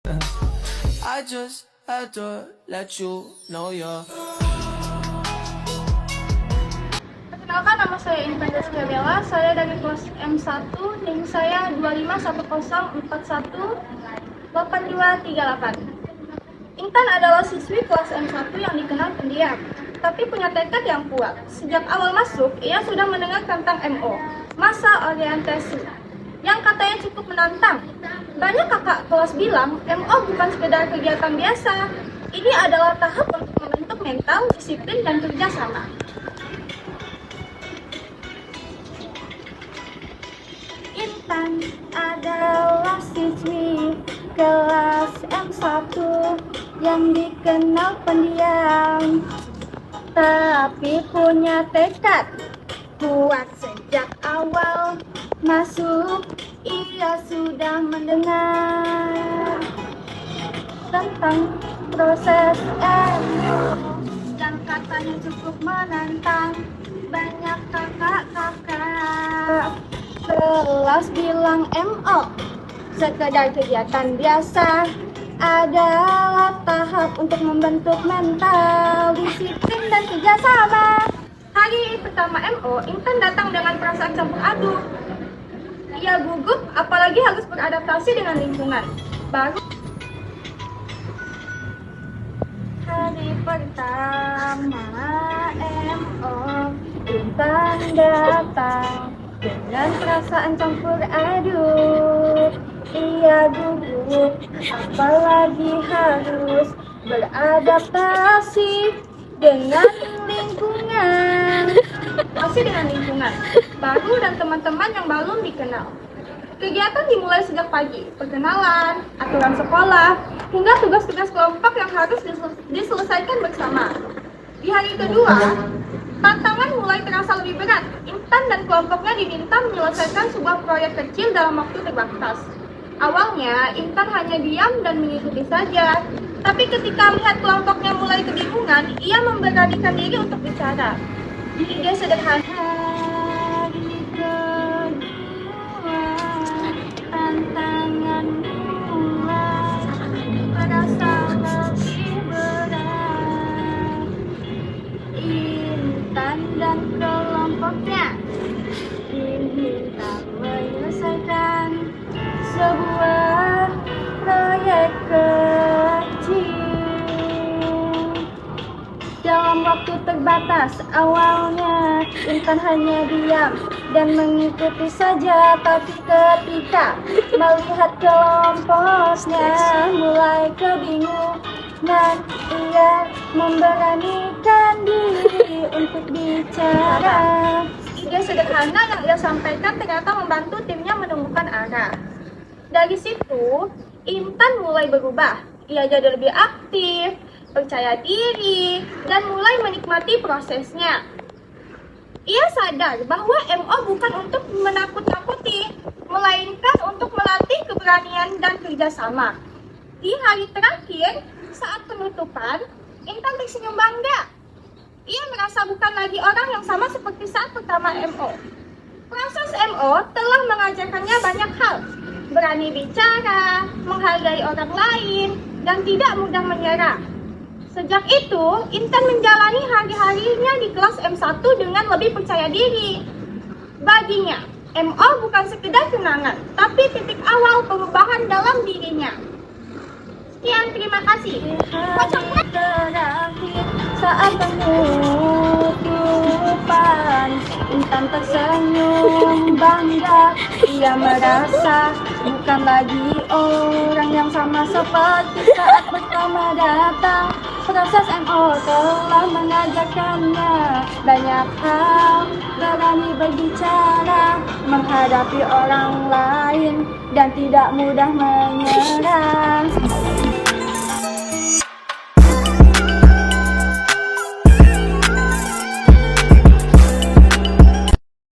I just had to let you know you're. Perkenalkan, nama saya Independensia Bella. Saya dari kelas M1, NIM saya 2510418238. Intan adalah siswi kelas M1 yang dikenal pendiam, tapi punya tekad yang kuat. Sejak awal masuk, ia sudah mendengar tentang MO, masa orientasi, yang katanya cukup menantang. Banyak kakak kelas bilang, MO bukan sekedar kegiatan biasa. Ini adalah tahap untuk membentuk mental, disiplin, dan kerjasama. Intan adalah siswi kelas M1 yang dikenal pendiam, tapi punya tekad kuat. Sejak awal masuk, ia sudah mendengar tentang proses MO dan katanya cukup menantang. Banyak kakak-kakak kelas bilang MO sekedar kegiatan biasa, adalah tahap untuk membentuk mental, disiplin, dan kerjasama. Hari pertama MO, Intan datang dengan perasaan campur aduk. Ia gugup, apalagi harus beradaptasi dengan lingkungan baru. Hari pertama MO, Intan datang dengan perasaan campur aduk. Ia gugup, apalagi harus beradaptasi dengan lingkungan. Baru dan teman-teman yang belum dikenal. Kegiatan dimulai sejak pagi, perkenalan, aturan sekolah, hingga tugas-tugas kelompok yang harus diselesaikan bersama. Di hari kedua, tantangan mulai terasa lebih berat. Intan dan kelompoknya diminta menyelesaikan sebuah proyek kecil dalam waktu terbatas. Awalnya, Intan hanya diam dan mengikuti saja. Tapi ketika melihat kelompoknya mulai kebingungan, ia memberanikan diri untuk bicara. Ide sederhana. Hari kedua, tantangan mulai terasa lebih berat. Intan dan kelompoknya diminta menyelesaikan sebuah proyek kecil dalam waktu terbatas. Awalnya Intan hanya diam dan mengikuti saja, tapi ketika melihat kelompoknya mulai kebingungan, ia memberanikan diri untuk bicara. Ide sederhana yang ia sampaikan ternyata membantu timnya menemukan arah. Dari situ, Intan mulai berubah. Ia jadi lebih aktif, percaya diri, dan mulai menikmati prosesnya. Ia sadar bahwa MO bukan untuk menakut-nakuti, melainkan untuk melatih keberanian dan kerjasama. Di hari terakhir, saat penutupan, Intan tersenyum bangga. Ia merasa bukan lagi orang yang sama seperti saat pertama MO. Proses MO telah mengajarkannya banyak hal. Berani bicara, menghargai orang lain, dan tidak mudah menyerah. Sejak itu, Intan menjalani hari-harinya di kelas M1 dengan lebih percaya diri. Baginya, MO bukan sekedar kenangan, tapi titik awal perubahan dalam dirinya. Sekian, terima kasih. Terakhir saat penutupan, Intan tersenyum bangga. Ia merasa bukan lagi orang yang sama seperti saat pertama datang. Proses MO telah mengajarkannya banyak hal, berani berbicara, menghadapi orang lain, dan tidak mudah menyerah.